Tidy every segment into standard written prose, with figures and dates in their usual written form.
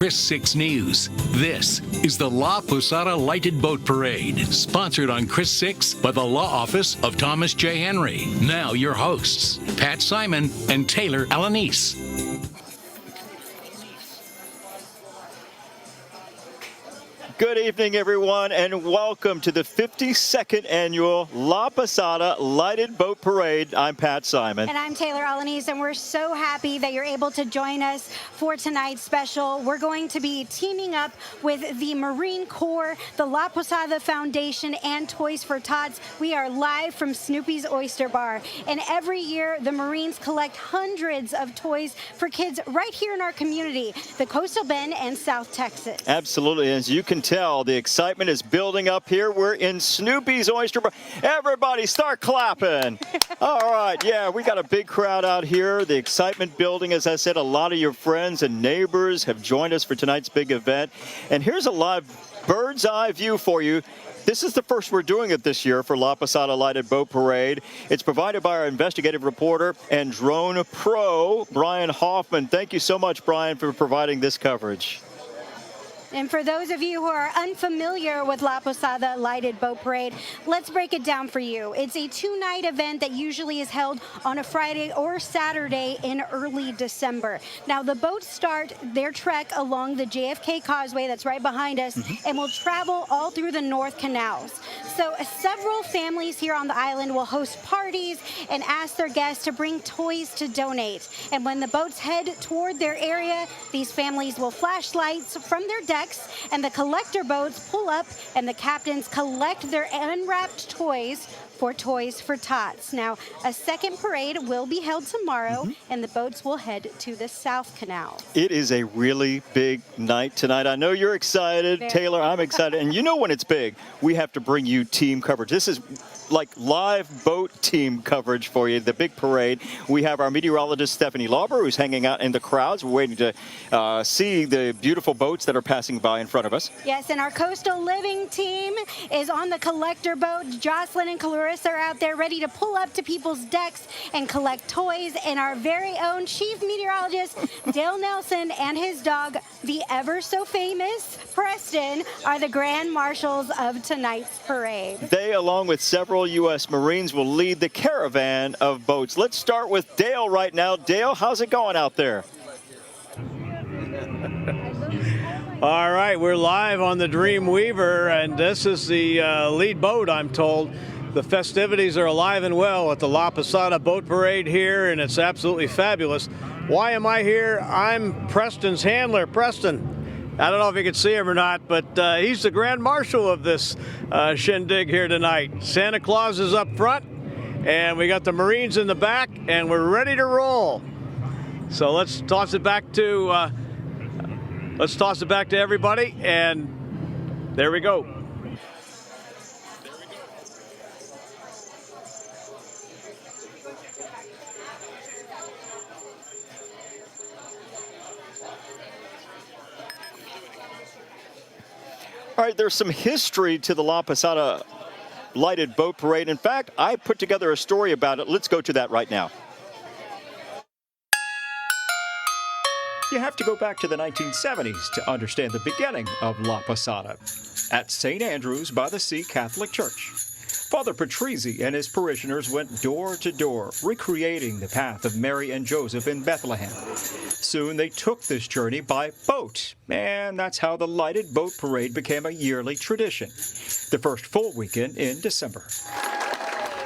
Chris 6 News. This is the La Posada Lighted Boat Parade, sponsored on Chris 6 by the Law Office of Thomas J. Henry. Now your hosts, Pat Simon and Taylor Alanis. Good evening, everyone, and welcome to the 52nd annual La Posada Lighted Boat Parade. I'm Pat Simon. And I'm Taylor Alanis, and we're so happy that you're able to join us for tonight's special. We're going to be teaming up with the Marine Corps, the La Posada Foundation, and Toys for Tots. We are live from Snoopy's Oyster Bar, and every year the Marines collect hundreds of toys for kids right here in our community, the Coastal Bend and South Texas. Absolutely. As you can tell, the excitement is building up here. We're in Snoopy's Oyster Bar. Everybody start clapping. All right. Yeah, we got a big crowd out here. The excitement building. As I said, a lot of your friends and neighbors have joined us for tonight's big event. And here's a live bird's eye view for you. This is the first we're doing it this year for La Posada Lighted Boat Parade. It's provided by our investigative reporter and drone pro, Brian Hoffman. Thank you so much, Brian, for providing this coverage. And for those of you who are unfamiliar with La Posada Lighted Boat Parade, let's break it down for you. It's a two-night event that usually is held on a Friday or Saturday in early December. Now, the boats start their trek along the JFK Causeway that's right behind us and will travel all through the North Canals. So several families here on the island will host parties and ask their guests to bring toys to donate. And when the boats head toward their area, these families will flash lights from their decks, and the collector boats pull up, and the captains collect their unwrapped toys for Toys for Tots. Now, a second parade will be held tomorrow, and the boats will head to the South Canal. It is a really big night tonight. I know you're excited. Taylor, I'm excited. And you know when it's big, we have to bring you team coverage. This is like live boat team coverage for you, the big parade. We have our meteorologist, Stephanie Lauber, who's hanging out in the crowds. We're waiting to see the beautiful boats that are passing by in front of us. Yes, and our coastal living team is on the collector boat. Jocelyn and Clarissa are out there ready to pull up to people's decks and collect toys. And our very own chief meteorologist, Dale Nelson, and his dog, the ever so famous Preston, are the grand marshals of tonight's parade. They, along with several U.S. Marines, will lead the caravan of boats. Let's start with Dale right now. Dale, how's it going out there? All right, we're live on the Dreamweaver, and this is the lead boat, I'm told. The festivities are alive and well at the La Posada Boat Parade here, and it's absolutely fabulous. Why am I here? I'm Preston's handler. Preston, I don't know if you can see him or not, but he's the grand marshal of this shindig here tonight. Santa Claus is up front, and we got the Marines in the back, and we're ready to roll. So let's toss it back to everybody, and there we go. All right, there's some history to the La Posada Lighted Boat Parade. In fact, I put together a story about it. Let's go to that right now. You have to go back to the 1970s to understand the beginning of La Posada at St. Andrew's by the Sea Catholic Church. Father Patrizzi and his parishioners went door to door, recreating the path of Mary and Joseph in Bethlehem. Soon they took this journey by boat, and that's how the Lighted Boat Parade became a yearly tradition, the first full weekend in December.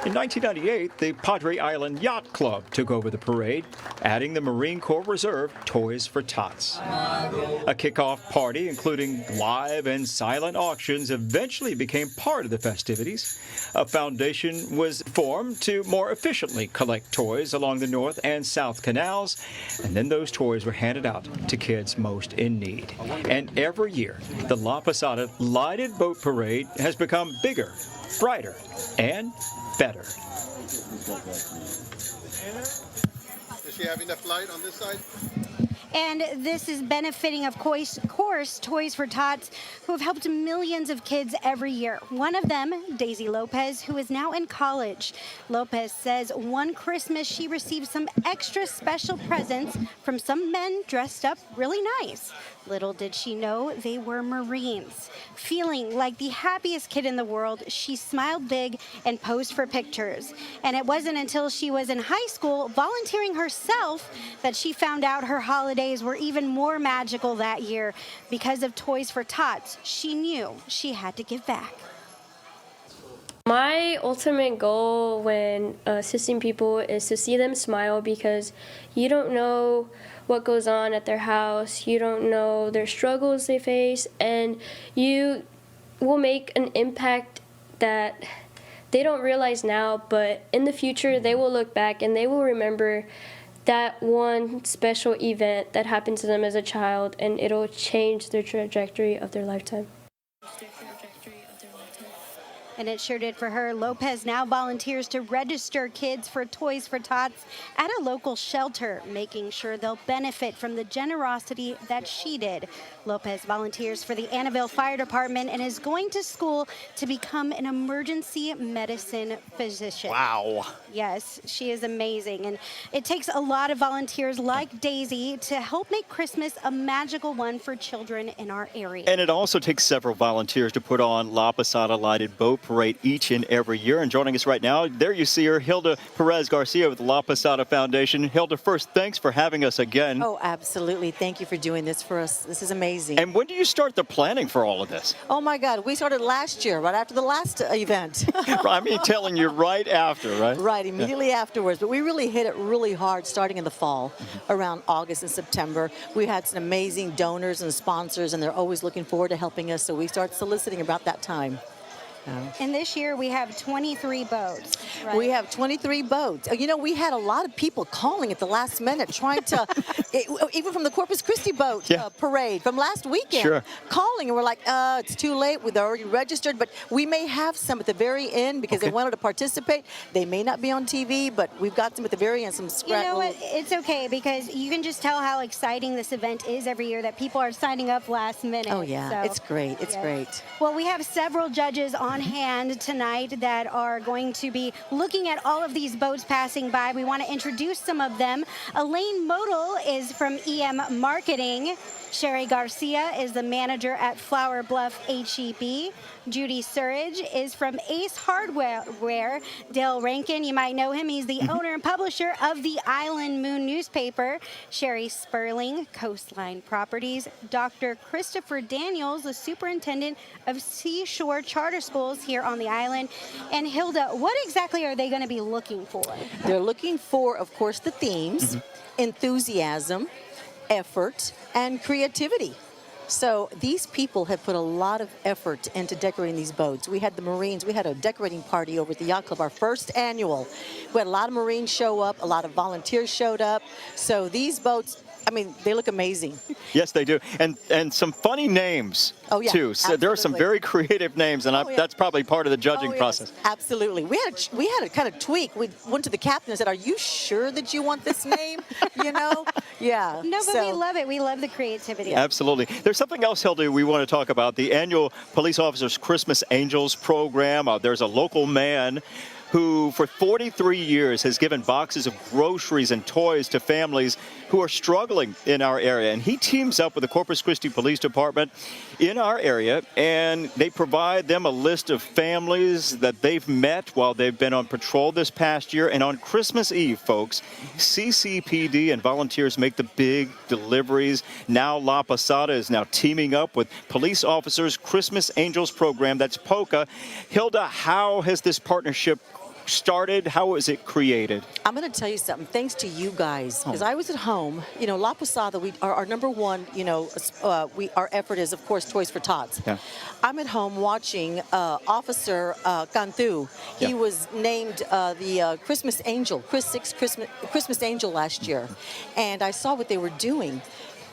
In 1998, the Padre Island Yacht Club took over the parade, adding the Marine Corps Reserve Toys for Tots. A kickoff party, including live and silent auctions, eventually became part of the festivities. A foundation was formed to more efficiently collect toys along the North and South Canals, and then those toys were handed out to kids most in need. And every year, the La Posada Lighted Boat Parade has become bigger, brighter, and better. Does she have enough light on this side? And this is benefiting, of course, Toys for Tots, who have helped millions of kids every year. One of them, Daisy Lopez, who is now in college. Lopez says one Christmas she received some extra special presents from some men dressed up really nice. Little did she know they were Marines. Feeling like the happiest kid in the world, she smiled big and posed for pictures. And it wasn't until she was in high school, volunteering herself, that she found out her holidays were even more magical that year. Because of Toys for Tots, she knew she had to give back. My ultimate goal when assisting people is to see them smile, because you don't know what goes on at their house, you don't know their struggles they face, and you will make an impact that they don't realize now, but in the future they will look back and they will remember that one special event that happened to them as a child, and it'll change their trajectory of their lifetime. And it sure did for her. Lopez now volunteers to register kids for Toys for Tots at a local shelter, making sure they'll benefit from the generosity that she did. Lopez volunteers for the Annabelle Fire Department and is going to school to become an emergency medicine physician. Wow. Yes, she is amazing. And it takes a lot of volunteers like Daisy to help make Christmas a magical one for children in our area. And it also takes several volunteers to put on La Posada Lighted Boat Parade each and every year. And joining us right now, there you see her, Hilda Perez Garcia with the La Posada Foundation. Hilda, first, thanks for having us again. Oh, absolutely. Thank you for doing this for us. This is amazing. And when do you start the planning for all of this? Oh, my God. We started last year, right after the last event. I mean, telling you right after, right? Right, immediately afterwards. But we really hit it really hard starting in the fall, around August and September. We had some amazing donors and sponsors, and they're always looking forward to helping us. So we start soliciting about that time. And this year we have 23 boats. Right? We have 23 boats. You know, we had a lot of people calling at the last minute trying to, even from the Corpus Christi boat parade from last weekend, calling, and we're like, it's too late. They're already registered, but we may have some at the very end because they wanted to participate. They may not be on TV, but we've got some at the very end, some scratch. You know what? It's okay, because you can just tell how exciting this event is every year, that people are signing up last minute. Oh, yeah. So, it's great. It's great. Well, we have several judges on hand tonight that are going to be looking at all of these boats passing by. We want to introduce some of them. Elaine Modal is from EM Marketing. Sherry Garcia is the manager at Flower Bluff HEB. Judy Surridge is from Ace Hardware. Dale Rankin, you might know him. He's the owner and publisher of the Island Moon newspaper. Sherry Sperling, Coastline Properties. Dr. Christopher Daniels, the superintendent of Seashore Charter Schools here on the island. And Hilda, what exactly are they going to be looking for? They're looking for, of course, the themes, enthusiasm, effort, and creativity. So these people have put a lot of effort into decorating these boats. We had the Marines, we had a decorating party over at the Yacht Club, our first annual. We had a lot of Marines show up, a lot of volunteers showed up. So these boats, I mean, they look amazing. Yes, they do. And some funny names, too. So there are some very creative names, and that's probably part of the judging process. Absolutely. We had to kind of tweak. We went to the captain and said, are you sure that you want this name? You know? Yeah. No, but we love it. We love the creativity. Absolutely. There's something else, Hilda, we want to talk about. The annual Police Officers Christmas Angels program. There's a local man who for 43 years has given boxes of groceries and toys to families who are struggling in our area. And he teams up with the Corpus Christi Police Department in our area, and they provide them a list of families that they've met while they've been on patrol this past year. And on Christmas Eve, folks, CCPD and volunteers make the big deliveries. Now La Posada is now teaming up with Police Officers Christmas Angels program. That's POCA. Hilda, how has this partnership started? How was it created? I'm going to tell you something. Thanks to you guys, because I was at home. You know, La Posada, our number one, you know, our effort is, of course, Toys for Tots. Yeah. I'm at home watching Officer Cantu. He was named the Christmas Angel, Christmas Angel last year, and I saw what they were doing.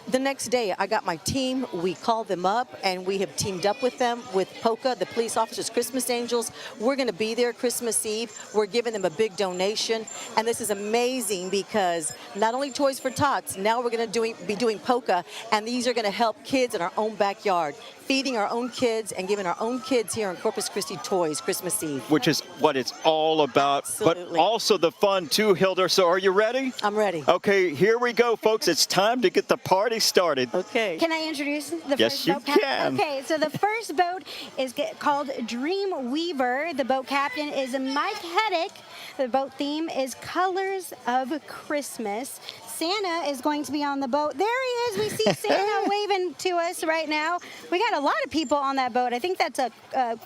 The next day, I got my team. We called them up, and we have teamed up with them, with POCA, the Police Officers Christmas Angels. We're going to be there Christmas Eve. We're giving them a big donation, and this is amazing because not only Toys for Tots, now we're going to be doing POCA, and these are going to help kids in our own backyard, feeding our own kids and giving our own kids here in Corpus Christi toys Christmas Eve. Which is what it's all about, Absolutely. But also the fun too, Hilda. So are you ready? I'm ready. Okay, here we go, folks. It's time to get the party started. Okay. Can I introduce the Yes, first you boat captain? can. Okay, so the first boat is called Dream Weaver. The boat captain is Mike Heddick. The boat theme is Colors of Christmas. Santa is going to be on the boat. There he is. We see Santa waving to us right now. We got a lot of people on that boat. I think that's a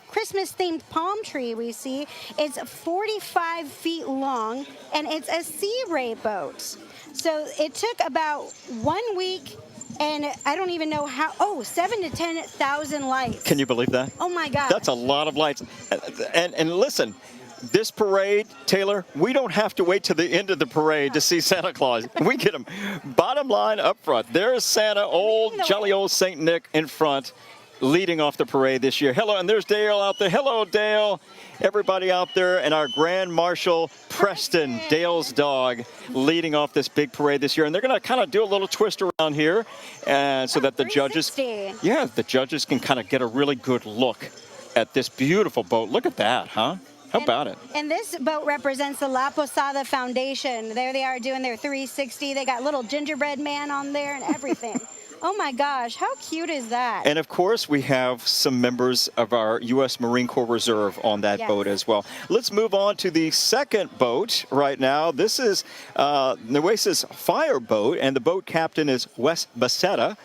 Christmas-themed palm tree we see. It's 45 feet long, and it's a Sea Ray boat. So it took about 1 week, and I don't even know how, 7,000 to 10,000 lights. Can you believe that? Oh my God. That's a lot of lights. And listen, this parade, Taylor, we don't have to wait to the end of the parade to see Santa Claus. We get him bottom line up front. There's Santa, jolly old St. Nick in front, leading off the parade this year. Hello, and there's Dale out there. Hello, Dale. Everybody out there, and our Grand Marshal, Preston, Dale's dog, leading off this big parade this year. And they're going to kind of do a little twist around here, and so that the judges, the judges can kind of get a really good look at this beautiful boat. Look at that, huh? How about it? And this boat represents the La Posada Foundation. There they are doing their 360. They got little gingerbread man on there and everything. Oh my gosh, how cute is that? And of course, we have some members of our U.S. Marine Corps Reserve on that boat as well. Let's move on to the second boat right now. This is Nueces Fire Boat, and the boat captain is Wes Becerra.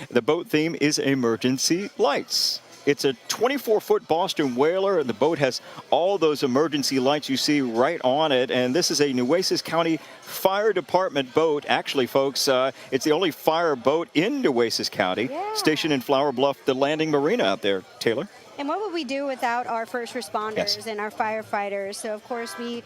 The boat theme is emergency lights. It's a 24-foot Boston whaler, and the boat has all those emergency lights you see right on it. And this is a Nueces County Fire Department boat. Actually, folks, it's the only fire boat in Nueces County, stationed in Flower Bluff, the landing marina out there. Taylor? And what would we do without our first responders and our firefighters? So, of course, we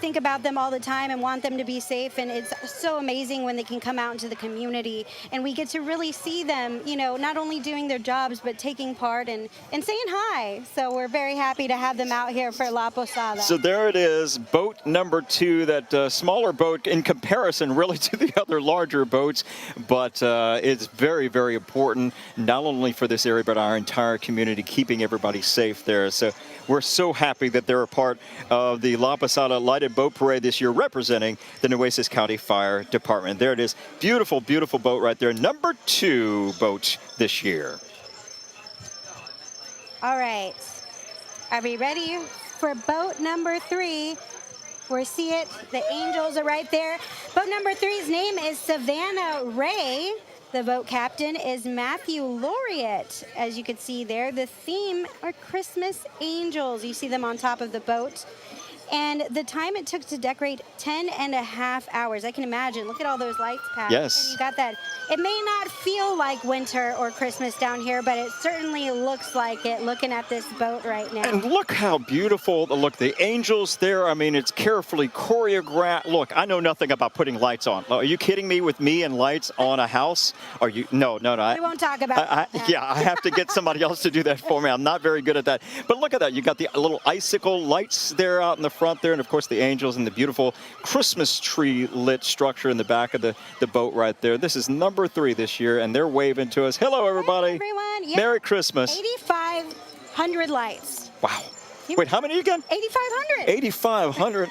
think about them all the time and want them to be safe. And it's so amazing when they can come out into the community and we get to really see them, not only doing their jobs, but taking part and saying hi. So we're very happy to have them out here for La Posada. So there it is, boat number 2, that smaller boat in comparison really to the other larger boats. But it's very, very important, not only for this area, but our entire community, keeping everybody safe there. So we're so happy that they're a part of the La Posada Lighted Boat Parade this year, representing the Nueces County Fire Department. There it is. Beautiful, beautiful boat right there. Number 2 boat this year. All right. Are we ready for boat number 3? We see it. The angels are right there. Boat number 3's name is Savannah Ray. The boat captain is Matthew Laureate. As you can see there, the theme are Christmas angels. You see them on top of the boat. And the time it took to decorate, 10.5 hours. I can imagine. Look at all those lights, Pat. Yes. And you got that. It may not feel like winter or Christmas down here, but it certainly looks like it looking at this boat right now. And look how beautiful. Look, the angels there. I mean, it's carefully choreographed. Look, I know nothing about putting lights on. Are you kidding me with me and lights on a house? Are you? No. We won't talk about that. Yeah, I have to get somebody else to do that for me. I'm not very good at that. But look at that. You got the little icicle lights there out in the front there, and of course the angels and the beautiful Christmas tree lit structure in the back of the boat right there. This is number 3 this year, and they're waving to us. Hello, everybody. Hi, everyone. Yeah. Merry Christmas. 8,500 lights. Wow. Wait, how many again? 8,500. 8,500.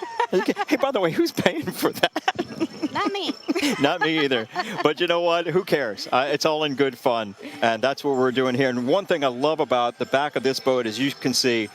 Hey, by the way, who's paying for that? Not me. Not me either. But you know what? Who cares? It's all in good fun, and that's what we're doing here. And one thing I love about the back of this boat is you can see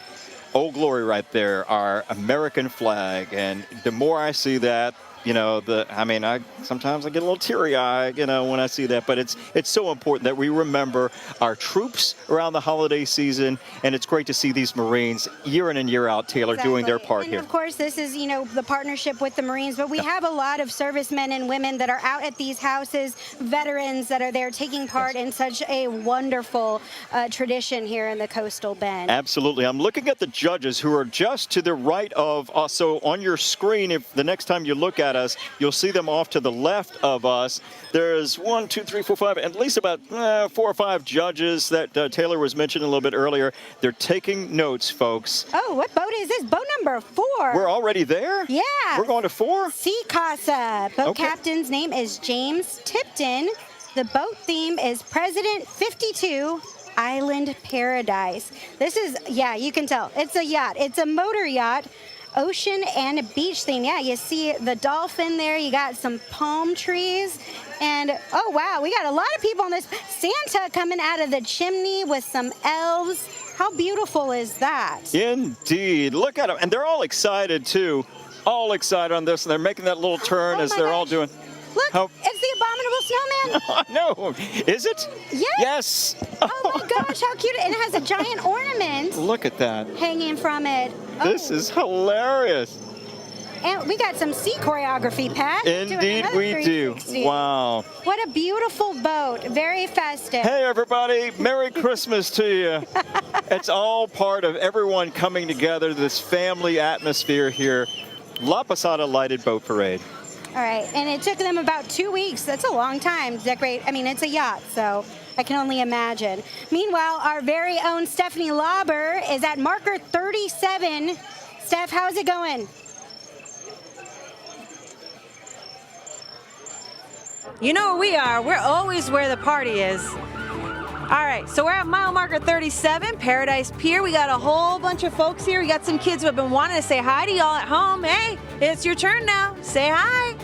Old Glory right there, our American flag. And the more I see that, I sometimes I get a little teary-eyed, when I see that. But it's so important that we remember our troops around the holiday season, and it's great to see these Marines year in and year out, Taylor, doing their part here. And of course, this is, the partnership with the Marines, but we have a lot of servicemen and women that are out at these houses, veterans that are there taking part in such a wonderful tradition here in the Coastal Bend. Absolutely. I'm looking at the judges who are just to the right of us. So on your screen, if the next time you look at us, you'll see them off to the left of us. There's 1, 2, 3, 4, 5, at least about 4 or 5 judges that Taylor was mentioning a little bit earlier. They're taking notes, folks. Oh, what boat is this? Boat number 4. We're already there? Yeah. We're going to 4? Sea Casa. Boat captain's name is James Tipton. The boat theme is President 52. Island Paradise. This is, you can tell. It's a yacht. It's a motor yacht. ocean and a beach theme. Yeah, you see the dolphin there. You got some palm trees. And, oh, wow, we got a lot of people on this. Santa coming out of the chimney with some elves. How beautiful is that? Indeed. Look at them. And they're all excited, too. All excited on this. And they're making that little turn as they're all doing. Look, it's the abominable snowman. No, is it? Yes. Oh my gosh, how cute. And it has a giant ornament. Look at that. Hanging from it. This is hilarious. And we got some sea choreography, Pat. Indeed we do. Wow. What a beautiful boat. Very festive. Hey, everybody. Merry Christmas to you. It's all part of everyone coming together, this family atmosphere here. La Posada Lighted Boat Parade. All right, and it took them about 2 weeks. That's a long time to decorate. I mean, it's a yacht, so I can only imagine. Meanwhile, our very own Stephanie Lauber is at marker 37. Steph, how's it going? You know where we are. We're always where the party is. All right, so we're at mile marker 37, Paradise Pier. We got a whole bunch of folks here. We got some kids who have been wanting to say hi to y'all at home. Hey, it's your turn now. Say hi.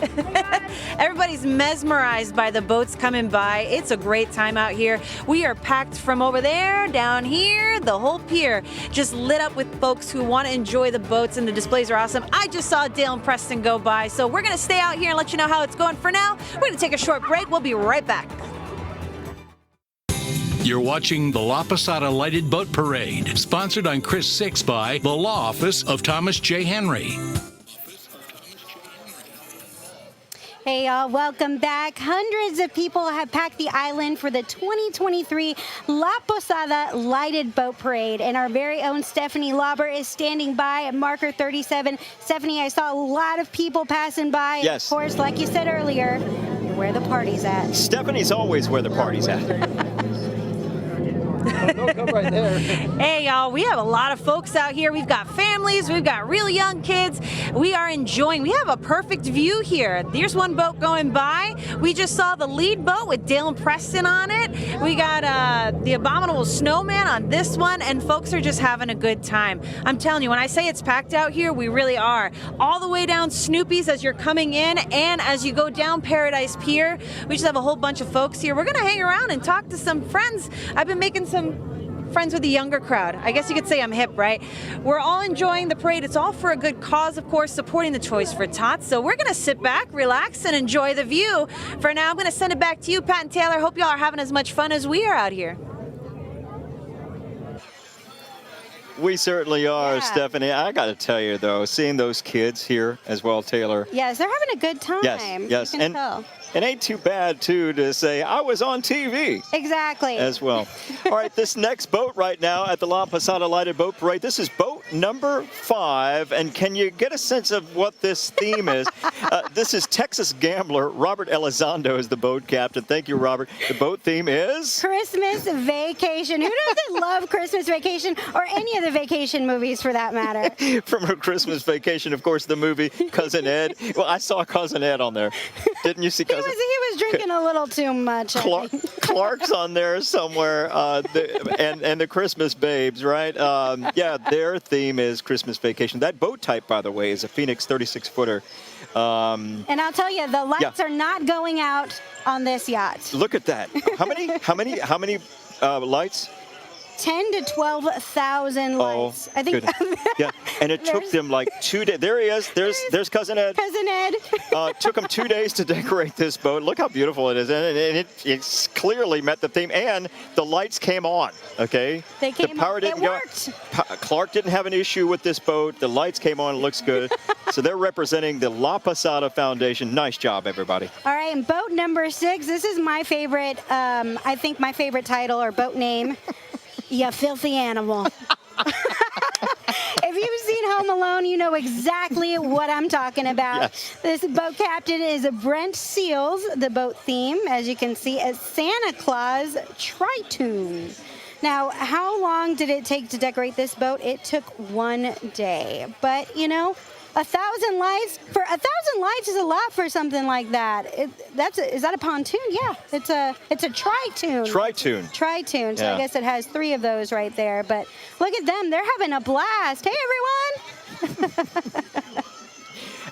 Everybody's mesmerized by the boats coming by. It's a great time out here. We are packed from over there, down here, the whole pier just lit up with folks who want to enjoy the boats, and the displays are awesome. I just saw Dale and Preston go by, so we're going to stay out here and let you know how it's going. For now, we're going to take a short break. We'll be right back. You're watching the La Posada Lighted Boat Parade, sponsored on Chris 6 by the Law Office of Thomas J. Henry. Hey y'all, welcome back. Hundreds of people have packed the island for the 2023 La Posada Lighted Boat Parade, and our very own Stephanie Lauber is standing by at marker 37. Stephanie, I saw a lot of people passing by. Yes. Of course, like you said earlier, where the party's at. Stephanie's always where the party's at. Don't come right there. Hey, y'all, we have a lot of folks out here. We've got families. We've got really young kids. We are enjoying. We have a perfect view here. There's one boat going by. We just saw the lead boat with Dale and Preston on it. We got the Abominable Snowman on this one, and folks are just having a good time. I'm telling you, when I say it's packed out here, we really are. All the way down Snoopy's as you're coming in, and as you go down Paradise Pier, we just have a whole bunch of folks here. We're going to hang around and talk to some friends. I've been making some friends with the younger crowd. I guess you could say I'm hip, right? We're all enjoying the parade. It's all for a good cause, of course, supporting the Toys for Tots. So we're going to sit back, relax, and enjoy the view. For now, I'm going to send it back to you, Pat and Taylor. Hope y'all are having as much fun as we are out here. We certainly are, Stephanie. I got to tell you, though, seeing those kids here as well, Taylor. Yes, they're having a good time. Yes. You can tell. It ain't too bad, too, to say, I was on TV. Exactly. As well. All right, this next boat right now at the La Posada Lighted Boat Parade, this is boat number 5. And can you get a sense of what this theme is? This is Texas Gambler. Robert Elizondo is the boat captain. Thank you, Robert. The boat theme is? Christmas Vacation. Who doesn't love Christmas Vacation, or any of the vacation movies for that matter? From her Christmas Vacation, of course, the movie Cousin Ed. Well, I saw Cousin Ed on there. Didn't you see Cousin Ed? He was drinking a little too much. Clark's on there somewhere, and the Christmas Babes, right? Yeah, their theme is Christmas Vacation. That boat type, by the way, is a Phoenix 36-footer. And I'll tell you, the lights are not going out on this yacht. Look at that. How many lights? 10 to 12,000 lights. I think. Yeah, and it took them like 2 days. There he is. There's Cousin Ed. Cousin Ed. Took them 2 days to decorate this boat. Look how beautiful it is, and it clearly met the theme. And the lights came on. Okay. They came on. The power didn't go. Clark didn't have an issue with this boat. The lights came on. It looks good. So they're representing the La Posada Foundation. Nice job, everybody. All right, and boat number 6. This is my favorite. I think my favorite title or boat name. You filthy animal. If you've seen Home Alone, you know exactly what I'm talking about. Yes. This boat captain is Brent Seals. The boat theme, as you can see, is Santa Claus Tritoon. Now, how long did it take to decorate this boat? It took 1 day. But, you know, 1,000 lights. For 1,000 lights is a lot for something like that. Is that a pontoon? Yeah, it's a tritoon. Tritoon. So I guess it has 3 of those right there. But look at them. They're having a blast. Hey, everyone.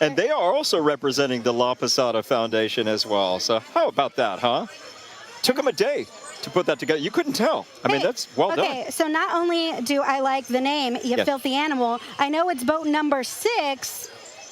And they are also representing the La Posada Foundation as well. So how about that, huh? Took them a day to put that together. You couldn't tell. I mean, that's well done. Okay, so not only do I like the name, You Filthy Animal, I know it's boat number 6.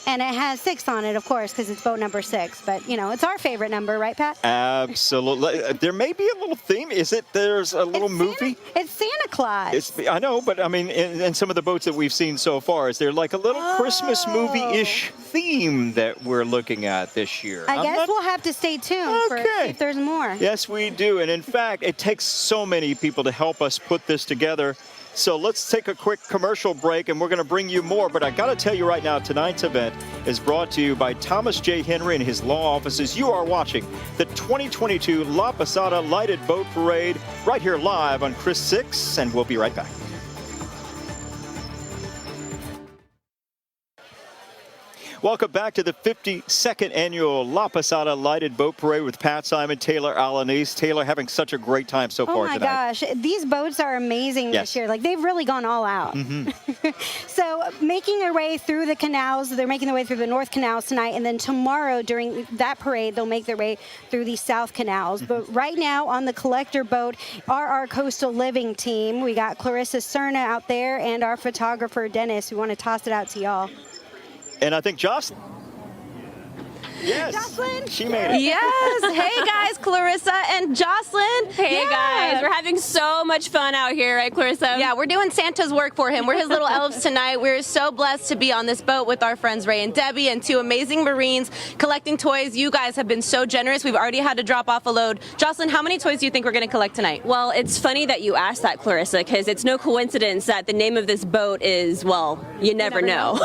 And it has 6 on it, of course, because it's boat number 6. But, you know, it's our favorite number, right, Pat? Absolutely. There may be a little theme. Is it there's a little movie? It's Santa Claus. I know, but, I mean, in some of the boats that we've seen so far, is there like a little Christmas movie-ish theme that we're looking at this year? I guess we'll have to stay tuned for if there's more. Yes, we do. And, in fact, it takes so many people to help us put this together. So let's take a quick commercial break, and we're going to bring you more. But I got to tell you right now, tonight's event is brought to you by Thomas J. Henry and his law offices. You are watching the 2022 La Posada Lighted Boat Parade right here live on Chris 6, and we'll be right back. Welcome back to the 52nd annual La Posada Lighted Boat Parade with Pat Simon, Taylor Alanis. Taylor, having such a great time so far tonight. Oh my gosh, these boats are amazing this year. Like, they've really gone all out. So making their way through the canals, they're making their way through the North Canals tonight, and then tomorrow during that parade, they'll make their way through the South Canals. But right now on the collector boat are our coastal living team. We got Clarissa Cerna out there and our photographer, Dennis. We want to toss it out to y'all. And I think Jocelyn. Yes, Jocelyn. She made it. Yes. Hey, guys, Clarissa and Jocelyn. Hey, guys. We're having so much fun out here, right, Clarissa? Yeah, we're doing Santa's work for him. We're his little elves tonight. We're so blessed to be on this boat with our friends Ray and Debbie and 2 amazing Marines collecting toys. You guys have been so generous. We've already had to drop off a load. Jocelyn, how many toys do you think we're going to collect tonight? Well, it's funny that you asked that, Clarissa, because it's no coincidence that the name of this boat is, well, you never know.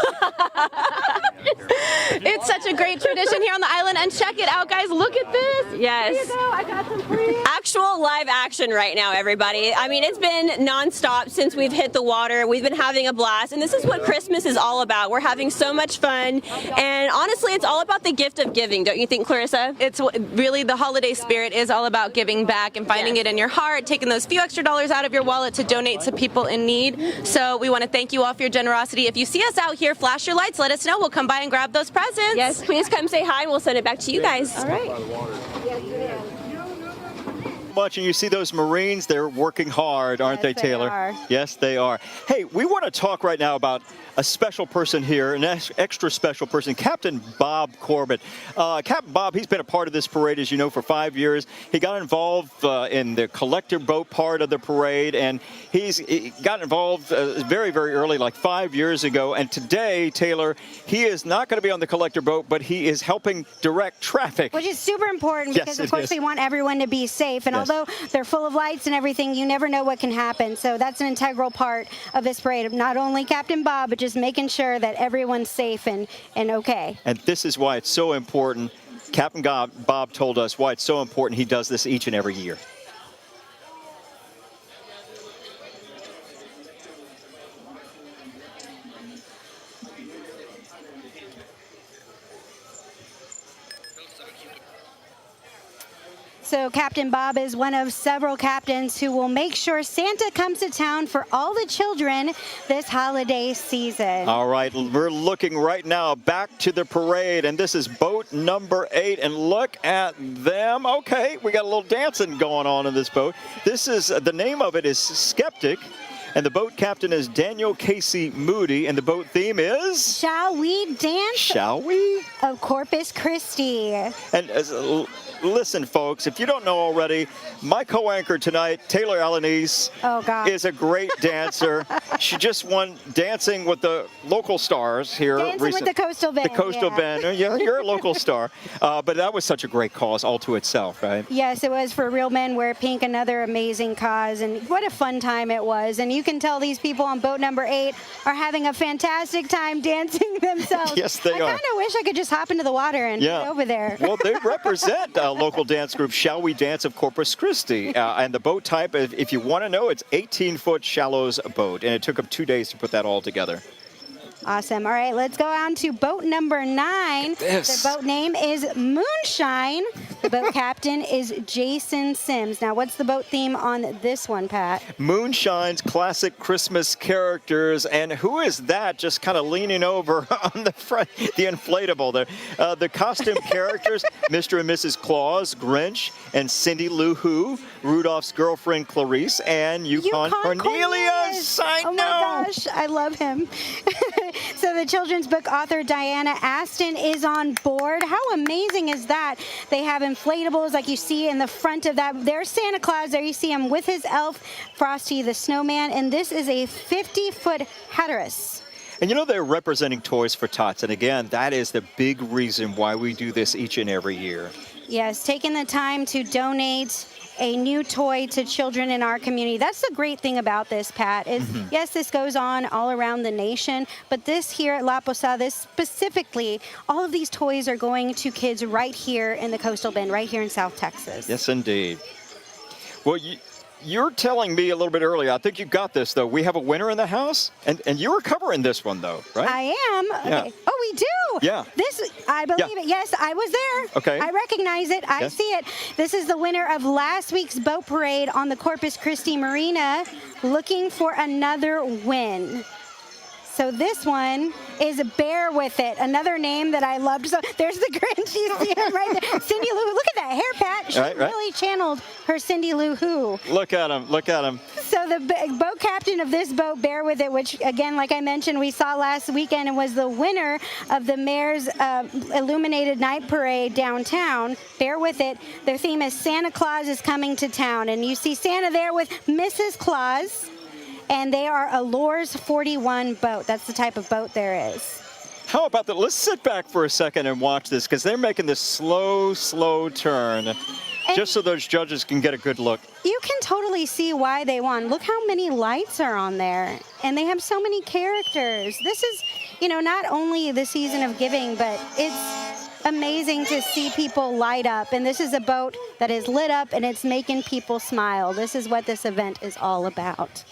It's such a great tradition here on the island, and check it out, guys. Look at this. Yes. Here you go. I got some for you. Actual live action right now, everybody. I mean, it's been nonstop since we've hit the water. We've been having a blast, and this is what Christmas is all about. We're having so much fun, and honestly, it's all about the gift of giving, don't you think, Clarissa? It's really the holiday spirit is all about giving back and finding it in your heart, taking those few extra dollars out of your wallet to donate to people in need. So we want to thank you all for your generosity. If you see us out here, flash your lights, let us know. We'll come by and grab those presents. Yes, please come say hi, and we'll send it back to you guys. All right. Much, and you see those Marines, they're working hard, aren't they, Taylor? Are. Yes, they are. Hey, we want to talk right now about a special person here, an extra special person, Captain Bob Corbett. Captain Bob, he's been a part of this parade, as you know, for 5 years. He got involved in the collector boat part of the parade, and he got involved very, very early, like 5 years ago. And today, Taylor, he is not going to be on the collector boat, but he is helping direct traffic. Which is super important because, of course, we want everyone to be safe. And although they're full of lights and everything, you never know what can happen. So that's an integral part of this parade, of not only Captain Bob, but just making sure that everyone's safe and okay. And this is why it's so important. Captain Bob told us why it's so important he does this each and every year. So Captain Bob is one of several captains who will make sure Santa comes to town for all the children this holiday season. All right, we're looking right now back to the parade, and this is boat number 8, and look at them. Okay, we got a little dancing going on in this boat. This is, the name of it is Skeptic, and the boat captain is Daniel Casey Moody, and the boat theme is? Shall we dance? Shall we? Of Corpus Christi. And listen, folks, if you don't know already, my co-anchor tonight, Taylor Alanis, is a great dancer. She just won Dancing with the Local Stars here recently. With the Coastal Band. The Coastal Band. Yeah, you're a local star. But that was such a great cause all to itself, right? Yes, it was for Real Men Wear Pink, another amazing cause. And what a fun time it was. And you can tell these people on boat number 8 are having a fantastic time dancing themselves. Yes, they are. I kind of wish I could just hop into the water and get over there. Well, they represent local dance group Shall We Dance of Corpus Christi. And the boat type, if you want to know, it's 18-foot shallows boat. And it took them 2 days to put that all together. Awesome. All right, let's go on to boat number 9. The boat name is Moonshine. The boat captain is Jason Sims. Now, what's the boat theme on this one, Pat? Moonshine's classic Christmas characters. And who is that just kind of leaning over on the front, the inflatable there? The costume characters, Mr. and Mrs. Claus, Grinch, and Cindy Lou Who, Rudolph's girlfriend Clarice, and Yukon Cornelius. I know. Oh my gosh, I love him. So the children's book author Diana Aston is on board. How amazing is that? They have inflatables like you see in the front of that. There's Santa Claus. There you see him with his elf, Frosty the Snowman. And this is a 50-foot Hatteras. And you know, they're representing Toys for Tots. And again, that is the big reason why we do this each and every year. Yes, taking the time to donate a new toy to children in our community. That's the great thing about this, Pat, is yes, this goes on all around the nation, but this here at La Posada, specifically, all of these toys are going to kids right here in the Coastal Bend, right here in South Texas. Yes, indeed. Well, you're telling me a little bit earlier, I think you got this, though. We have a winner in the house, and you were covering this one, though, right? I am. Yeah. Okay. Oh, we do? Yeah. This, I believe it. Yes, I was there. Okay. I recognize it. I see it. This is the winner of last week's boat parade on the Corpus Christi Marina, looking for another win. So this one is Bear With It, another name that I loved. So there's the Grinch. You see him right there. Cindy Lou Who. Look at that hair, Pat. She really channeled her Cindy Lou Who. Look at him. Look at him. So the boat captain of this boat, Bear With It, which, again, like I mentioned, we saw last weekend and was the winner of the mayor's illuminated night parade downtown, Bear With It. Their theme is Santa Claus is Coming to Town. And you see Santa there with Mrs. Claus. And they are a Lures 41 boat. That's the type of boat there is. How about that? Let's sit back for a second and watch this, because they're making this slow turn, just so those judges can get a good look. You can totally see why they won. Look how many lights are on there. And they have so many characters. This is, you know, not only the season of giving, but it's amazing to see people light up. And this is a boat that is lit up and it's making people smile. This is what this event is all about.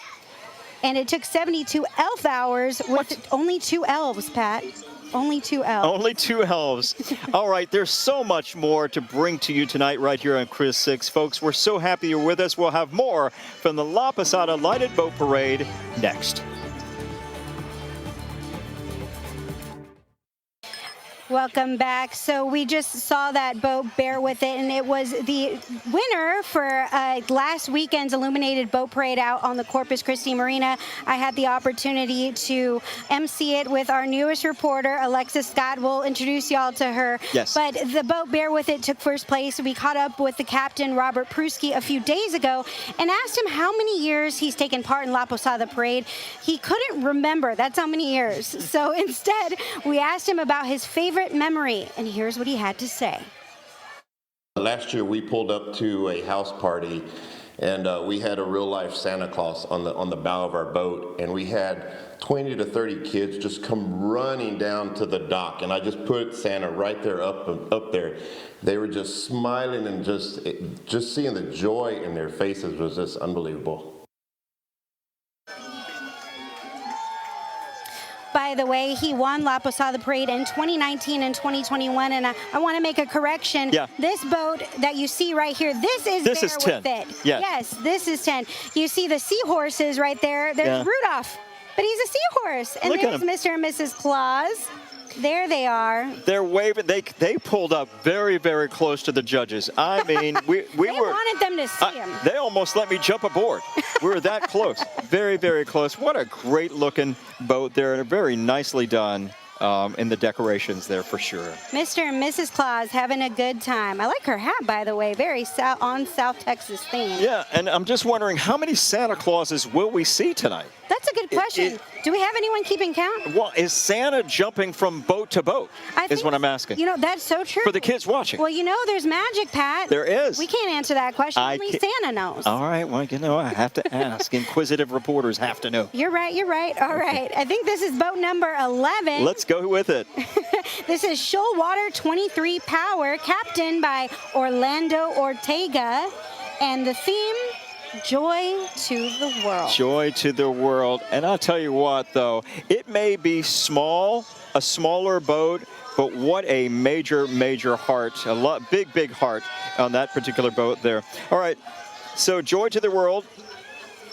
And it took 72 elf hours with only 2 elves, Pat. Only 2 elves. Only 2 elves. All right, there's so much more to bring to you tonight right here on Chris 6. Folks, we're so happy you're with us. We'll have more from the La Posada Lighted Boat Parade next. Welcome back. So we just saw that boat, Bear With It, and it was the winner for last weekend's illuminated boat parade out on the Corpus Christi Marina. I had the opportunity to MC it with our newest reporter, Alexis Scott. We'll introduce y'all to her. Yes. But the boat, Bear With It, took first place. We caught up with the captain, Robert Pruski, a few days ago and asked him how many years he's taken part in La Posada Parade. He couldn't remember. That's how many years. So instead, we asked him about his favorite memory, and here's what he had to say. Last year we pulled up to a house party and we had a real life Santa Claus on the bow of our boat, and we had 20 to 30 kids just come running down to the dock, and I just put Santa right there up there. They were just smiling, and just seeing the joy in their faces was just unbelievable. By the way, he won La Posada Parade in 2019 and 2021, and I want to make a correction. Yeah. This boat that you see right here, this is 10. With It. Yes. Yes, this is 10. You see the seahorses right there. There's Rudolph, but he's a seahorse. And Look at there's him. Mr. and Mrs. Claus. There they are. They're waving. They pulled up very, very close to the judges. I mean, we wanted them to see him. They almost let me jump aboard. We were that close. Very, very close. What a great looking boat there, and very nicely done in the decorations there for sure. Mr. and Mrs. Claus having a good time. I like her hat, by the way. Very on South Texas theme. Yeah, and I'm just wondering, how many Santa Clauses will we see tonight? That's a good question. Do we have anyone keeping count? Well, is Santa jumping from boat to boat is what I'm asking. You know, that's so true. For the kids watching. Well, you know, there's magic, Pat. There is. We can't answer that question. Only Santa knows. All right, well, you know, I have to ask. Inquisitive reporters have to know. You're right. All right. I think this is boat number 11. Let's go with it. This is Shoalwater 23 Power, captained by Orlando Ortega. And the theme Joy to the world. Joy to the world. And I'll tell you what, though, it may be small, a smaller boat, but what a major, major heart, big heart on that particular boat there. All right, so Joy to the world.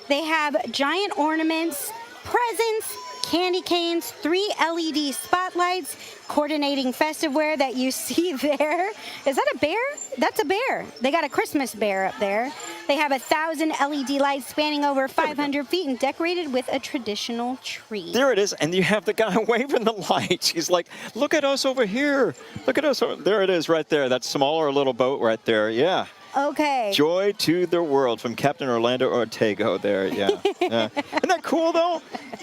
They have giant ornaments, presents, candy canes, 3 LED spotlights, coordinating festive wear that you see there. Is that a bear? That's a bear. They got a Christmas bear up there. They have 1,000 LED lights spanning over 500 feet and decorated with a traditional tree. There it is, and you have the guy waving the lights. He's like, look at us over here. Look at us. There it is right there, that smaller little boat right there, yeah. Okay. Joy to the world from Captain Orlando Ortego there, yeah. Yeah. Isn't that cool, though?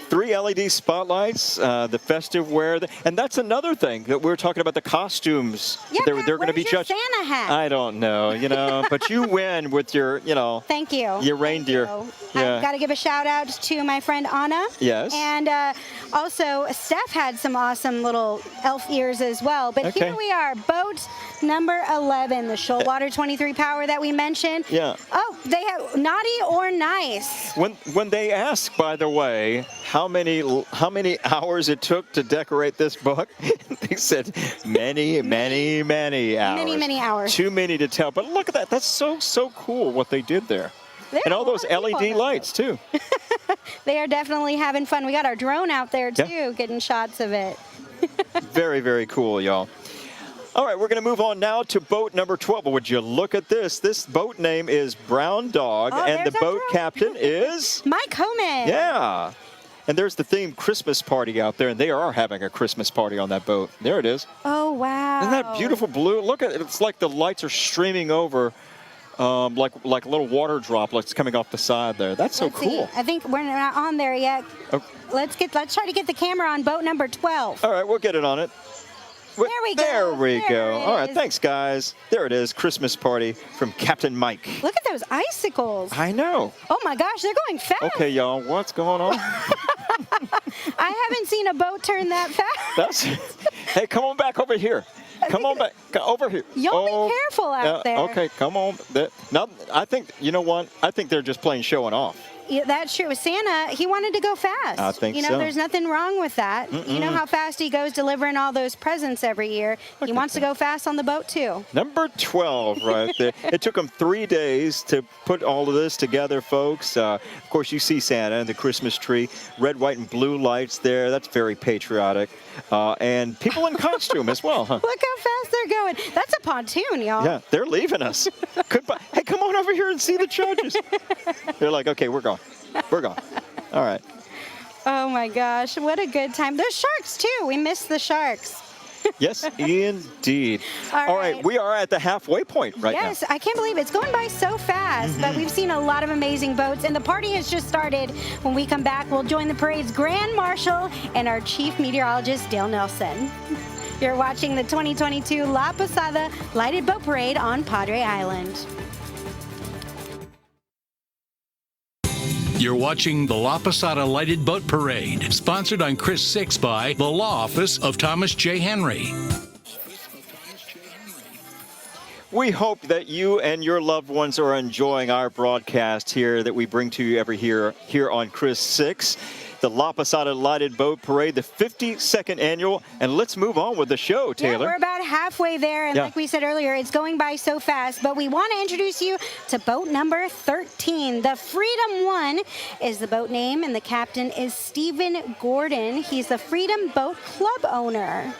3 LED spotlights, the festive wear. And that's another thing that we were talking about, the costumes. Yeah, they're going to be judged. Santa hat? I don't know, but you win with your, Thank you. Your reindeer. Yeah. I've got to give a shout out to my friend Anna. Yes. And also, Steph had some awesome little elf ears as well. But here we are, boat number 11, the Shoalwater 23 Power that we mentioned. Yeah. Oh, they have naughty or nice. When they ask, by the way, how many hours it took to decorate this book, they said many hours. Many hours. Too many to tell. But look at that. That's so cool what they did there. And all those LED lights, too. They are definitely having fun. We got our drone out there, too, getting shots of it. Very, very cool, y'all. All right, we're going to move on now to boat number 12. Would you look at this? This boat name is Brown Dog, and the boat captain is? Mike Homan. Yeah. And there's the themed Christmas party out there, and they are having a Christmas party on that boat. There it is. Oh, wow. Isn't that beautiful blue? Look at it. It's like the lights are streaming over like little water droplets coming off the side there. That's so cool. I think we're not on there yet. Okay. Let's try to get the camera on boat number 12. All right, we'll get it on it. There we go. All right, thanks, guys. There it is, Christmas party from Captain Mike. Look at those icicles. I know. Oh, my gosh, they're going fast. Okay, y'all, what's going on? I haven't seen a boat turn that fast. Hey, come on back over here. Come on back over here. Y'all be careful out there. Okay, come on. Now, I think, you know what? I think they're just plain showing off. Yeah, that's true. Santa, he wanted to go fast. I think so. There's nothing wrong with that. You know how fast he goes delivering all those presents every year. He wants to go fast on the boat, too. Number 12 right there. It took him 3 days to put all of this together, folks. Of course, you see Santa and the Christmas tree. Red, white, and blue lights there. That's very patriotic. And people in costume as well, huh? Look how fast they're going. That's a pontoon, y'all. Yeah, they're leaving us. Goodbye. Hey, come on over here and see the judges. They're like, okay, we're gone. We're gone. All right. Oh, my gosh. What a good time. There's sharks, too. We missed the sharks. Yes, indeed. All right. We are at the halfway point right now. Yes, I can't believe it's going by so fast, but we've seen a lot of amazing boats, and the party has just started. When we come back, we'll join the parade's Grand Marshal and our Chief Meteorologist, Dale Nelson. You're watching the 2022 La Posada Lighted Boat Parade on Padre Island. You're watching the La Posada Lighted Boat Parade, sponsored on Chris 6 by the Law Office of Thomas J. Henry. We hope that you and your loved ones are enjoying our broadcast here that we bring to you every year here on Chris 6. The La Posada Lighted Boat Parade, the 52nd annual. And let's move on with the show, Taylor. Yeah, we're about halfway there. And like we said earlier, it's going by so fast. But we want to introduce you to boat number 13. The Freedom 1 is the boat name, and the captain is Stephen Gordon. He's the Freedom Boat Club owner.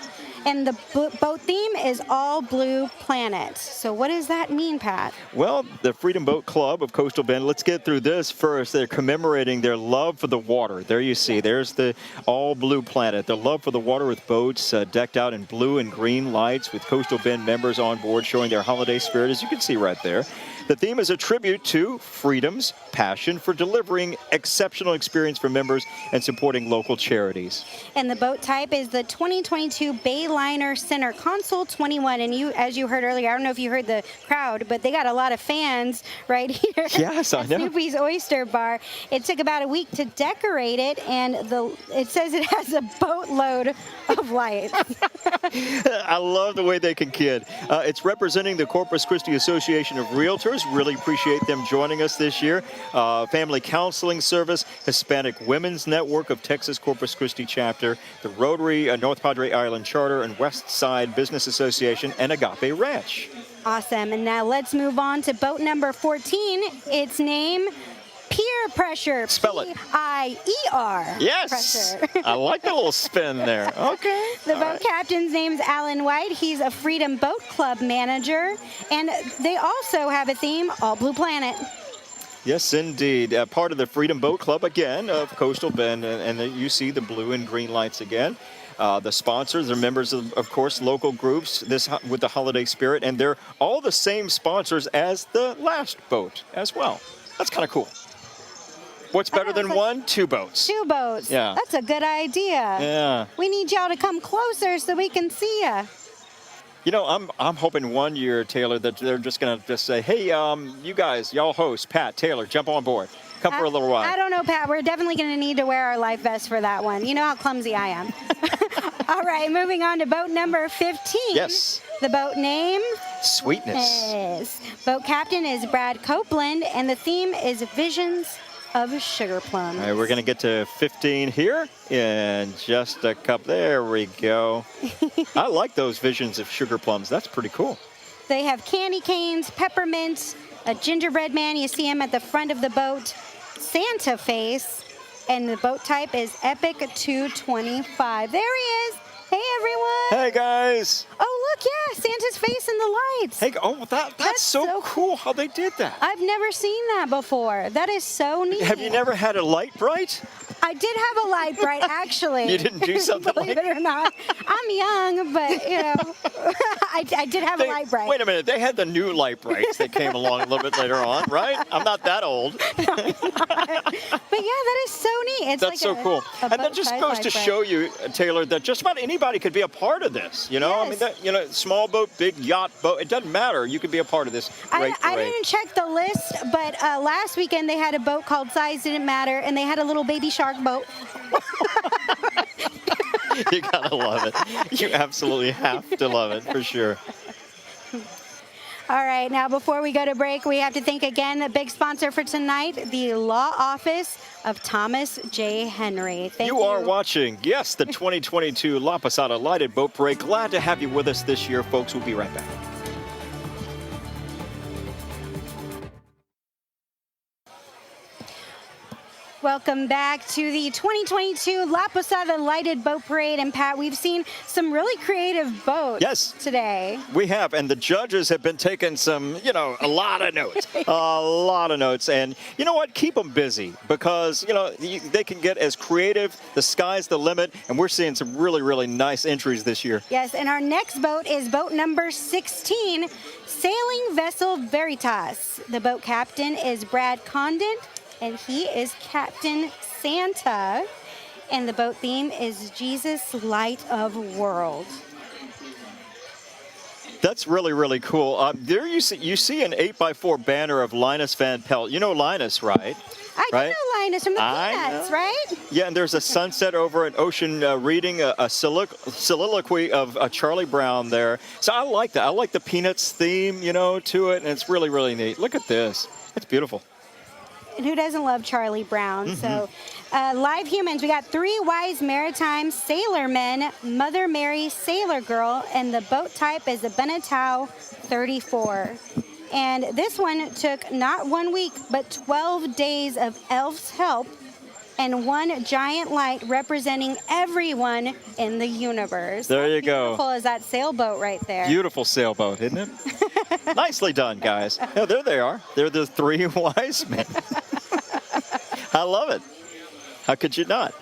And the boat theme is All Blue Planet. So what does that mean, Pat? Well, the Freedom Boat Club of Coastal Bend, let's get through this first. They're commemorating their love for the water. There you see, there's the All Blue Planet. The love for the water with boats decked out in blue and green lights with Coastal Bend members on board showing their holiday spirit, as you can see right there. The theme is a tribute to Freedom's passion for delivering exceptional experience for members and supporting local charities. And the boat type is the 2022 Bayliner Center Console 21. And as you heard earlier, I don't know if you heard the crowd, but they got a lot of fans right here. Yes, I know. Snoopy's Oyster Bar. It took about a week to decorate it, and it says it has a boatload of lights. I love the way they can kid. It's representing the Corpus Christi Association of Realtors. volunteers. Really appreciate them joining us this year. Family Counseling Service, Hispanic Women's Network of Texas Corpus Christi Chapter, the Rotary North Padre Island Charter and West Side Business Association, and Agape Ranch. Awesome. And now let's move on to boat number 14. Its name, Peer Pressure. Spell it. P-I-E-R. Yes. Pressure. I like the little spin there. Okay. The boat captain's name's Alan White. He's a Freedom Boat Club manager. And they also have a theme, All Blue Planet. Yes, indeed. Part of the Freedom Boat Club, again, of Coastal Bend. And you see the blue and green lights again. The sponsors are members of course, local groups with the holiday spirit. And they're all the same sponsors as the last boat as well. That's kind of cool. What's better than one? 2 boats. 2 boats. Yeah. That's a good idea. Yeah. We need y'all to come closer so we can see ya. You know, I'm hoping one year, Taylor, that they're just going to say, hey, you guys, y'all host, Pat, Taylor, jump on board. Come for a little while. I don't know, Pat. We're definitely going to need to wear our life vests for that one. You know how clumsy I am. All right, moving on to boat number 15. Yes. The boat name? Sweetness. Yes. Boat captain is Brad Copeland, and the theme is Visions of Sugar Plums. All right, we're going to get to 15 here in just a couple. There we go. I like those visions of sugar plums. That's pretty cool. They have candy canes, peppermint, a gingerbread man. You see him at the front of the boat. Santa face, and the boat type is Epic 225. There he is. Hey, everyone. Hey, guys. Oh, look, yeah, Santa's face in the lights. Hey, oh, that's so cool how they did that. I've never seen that before. That is so neat. Have you never had a light bright? I did have a light bright, actually. You didn't do something Believe it or not. I'm young, but, you know, I did have a light bright. Wait a minute. They had the new light brights that came along a little bit later on, right? I'm not that old. But, yeah, that is so neat. It's That's so cool. And that just goes to show you, Taylor, that just about anybody could be a part of this. You know, Yes. I mean, small boat, big yacht boat, it doesn't matter. You could be a part of this great I parade. didn't check the list, but last weekend they had a boat called Size Didn't Matter, and they had a little baby shark boat. You gotta love it. You absolutely have to love it, for sure. All right, now before we go to break, we have to thank again the big sponsor for tonight, the Law Office of Thomas J. Henry. Thank you. You are watching, yes, the 2022 La Posada Lighted Boat Parade. Glad to have you with us this year, folks. We'll be right back. Welcome back to the 2022 La Posada Lighted Boat Parade. And Pat, we've seen some really creative boats today. We have, and the judges have been taking some, a lot of notes. A lot of notes. And you know what? Keep them busy because, they can get as creative. The sky's the limit. And we're seeing some really, really nice entries this year. Yes, and our next boat is boat number 16, Sailing Vessel Veritas. The boat captain is Brad Condon, and he is Captain Santa, and the boat theme is Jesus, Light of World. That's really, really cool. There you see an 8x4 banner of Linus Van Pelt. You know Linus, right? I do know Linus from the Peanuts, right? Yeah, and there's a sunset over at Ocean reading a soliloquy of Charlie Brown there. So I like that. I like the Peanuts theme, to it, and it's really, really neat. Look at this. It's beautiful. And who doesn't love Charlie Brown? Mm-hmm. So, live humans, we got 3 wise maritime sailormen, Mother Mary Sailor Girl, and the boat type is the Benetau 34. And this one took not 1 week, but 12 days of elf's help and one giant light representing everyone in the universe. There you go. How beautiful is that sailboat right there? Beautiful sailboat, isn't it? Nicely done, guys. Yeah, there they are. They're the 3 wise men. I love it. How could you not?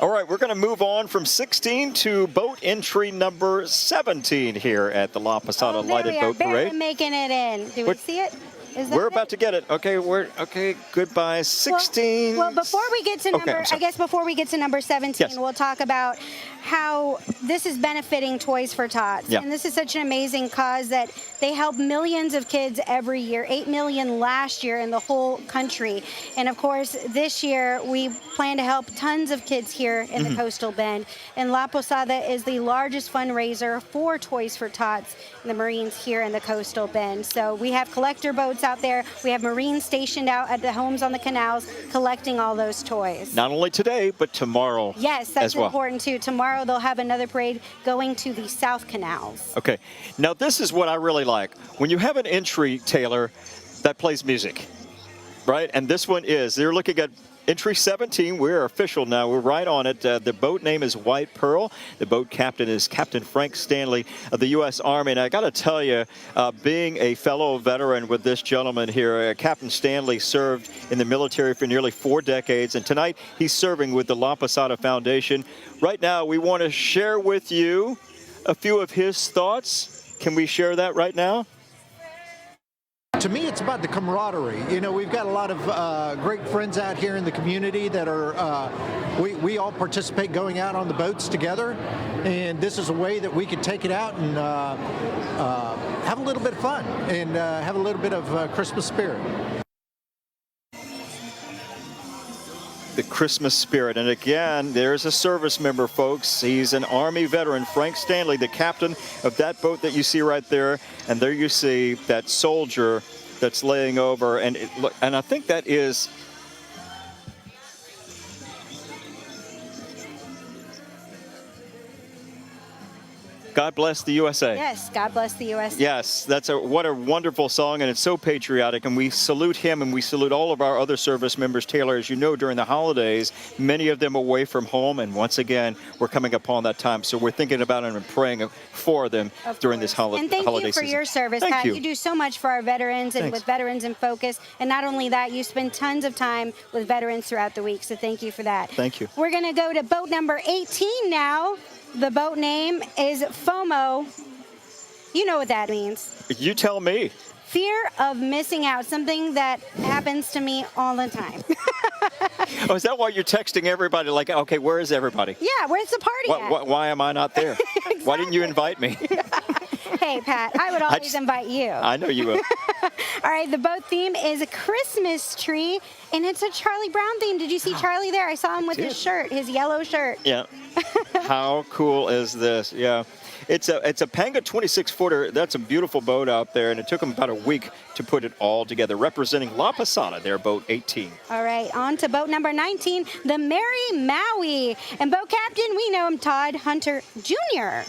All right, we're going to move on from 16 to boat entry number 17 here at the La Posada Lighted Boat Parade. Barely making it in. Do we see it? We're about to get it. Okay, goodbye. 16. Well, before we get to before we get to number 17, Yes. we'll talk about how this is benefiting Toys for Tots. Yeah. And this is such an amazing cause that They help millions of kids every year, 8 million last year in the whole country. And of course, this year we plan to help tons of kids here in the Coastal Bend. And La Posada is the largest fundraiser for Toys for Tots and the Marines here in the Coastal Bend. So we have collector boats out there. We have Marines stationed out at the homes on the canals collecting all those toys. Not only today, but tomorrow. Yes, that's as well. important too. Tomorrow they'll have another parade going to the South Canals. Okay. Now this is what I really like. When you have an entry, Taylor, that plays music, right? And this one is, they're looking at entry 17. We're official now. We're right on it. The boat name is White Pearl. The boat captain is Captain Frank Stanley of the U.S. Army. And I got to tell you, being a fellow veteran with this gentleman here, Captain Stanley served in the military for nearly 4 decades. And tonight he's serving with the La Posada Foundation. Right now, we want to share with you a few of his thoughts. Can we share that right now? To me, it's about the camaraderie. You know, we've got a lot of great friends out here in the community that are, we all participate going out on the boats together, and this is a way that we can take it out and have a little bit of fun and have a little bit of Christmas spirit. The Christmas spirit. And again, there's a service member, folks. He's an Army veteran, Frank Stanley, the captain of that boat that you see right there. And there you see that soldier that's laying over. And I think that is... God bless the USA. Yes, God bless the USA. Yes, what a wonderful song, and it's so patriotic, and we salute him, and we salute all of our other service members. Taylor, as you know, during the holidays, many of them away from home, and once again, we're coming upon that time, so we're thinking about them and praying for them during this holiday season. And thank you for your service, Pat. You do so much for our veterans and with Veterans in Focus, and not only that, you spend tons of time with veterans throughout the week, so thank you for that. Thank you. We're going to go to boat number 18 now. The boat name is FOMO. You know what that means. You tell me. Fear of missing out, something that happens to me all the time. Oh, is that why you're texting everybody like, okay, where is everybody? Yeah, where's the party at? Why am I not there? Exactly. Why didn't you invite me? Hey, Pat, I would always invite you. I know you will. All right, the boat theme is a Christmas tree, and it's a Charlie Brown theme. Did you see Charlie there? I saw him with his shirt, his yellow shirt. Yeah. How cool is this? Yeah. It's a Panga 26-footer. That's a beautiful boat out there, and it took them about a week to put it all together, representing La Posada, their boat 18. All right, on to boat number 19, the Mary Maui. And boat captain, we know him, Todd Hunter Jr.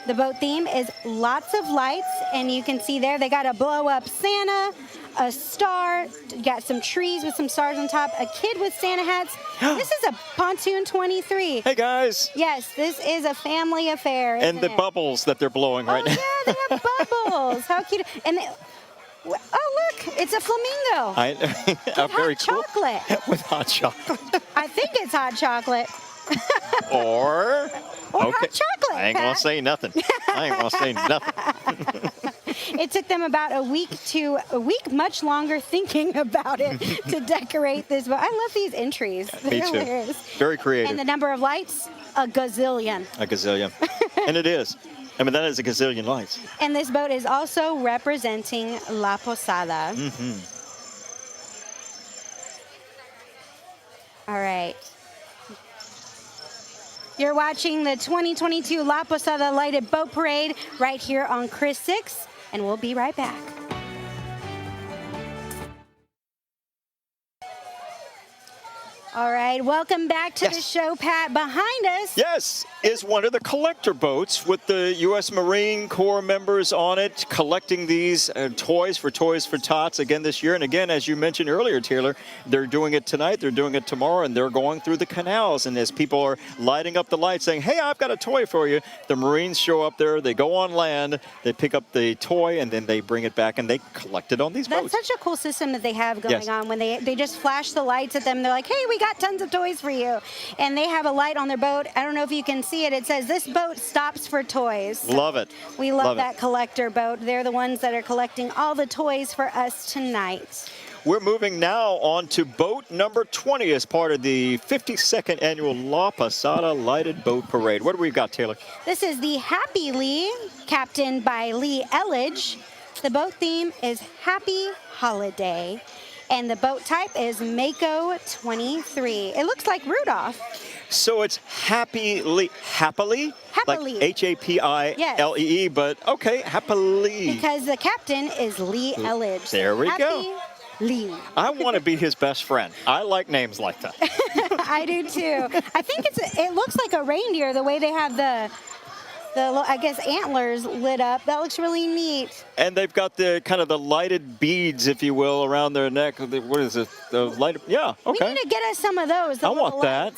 The boat theme is lots of lights, and you can see there they got a blow-up Santa, a star, got some trees with some stars on top, a kid with Santa hats. This is a Pontoon 23. Hey, guys. Yes, this is a family affair, and the bubbles that they're blowing right now. Oh, yeah, they have bubbles. How cute. And oh, look, it's a flamingo. Very cool. Chocolate. With hot chocolate. I think it's hot chocolate. Or hot chocolate. I ain't going to say nothing. I ain't going to say nothing. It took them about a week, much longer thinking about it to decorate this. But I love these entries. Me too. Hilarious. Very creative. And the number of lights, a gazillion. A gazillion. And it is. I mean, that is a gazillion lights. And this boat is also representing La Posada. All right. You're watching the 2022 La Posada Lighted Boat Parade right here on Chris 6, and we'll be right back. All right, welcome back to the show, Pat. Behind us, yes, is one of the collector boats with the U.S. Marine Corps members on it, collecting these toys for Tots again this year. And again, as you mentioned earlier, Taylor, they're doing it tonight, they're doing it tomorrow, and they're going through the canals. And as people are lighting up the lights saying, hey, I've got a toy for you, the Marines show up there, they go on land, they pick up the toy, and then they bring it back and they collect it on these boats. That's such a cool system that they have going on when they just flash the lights at them. They're like, hey, we got tons of toys for you. And they have a light on their boat. I don't know if you can see it. It says, this boat stops for toys. So love it. We love that collector boat. They're the ones that are collecting all the toys for us tonight. We're moving now on to boat number 20 as part of the 52nd annual La Posada Lighted Boat Parade. What do we got, Taylor? This is the Happy Lee, captained by Lee Elledge. The boat theme is Happy Holiday. And the boat type is Mako 23. It looks like Rudolph. So it's happily? Happily. Like H-A-P-I-L-E-E, but okay, happily. Because the captain is Lee Elledge. There we go. Lee. I want to be his best friend. I like names like that. I do too. I think it looks like a reindeer the way they have the I guess antlers lit up. That looks really neat. And they've got the kind of the lighted beads, if you will, around their neck. What is it? The light? Yeah. Okay. We need to get us some of those. I want that.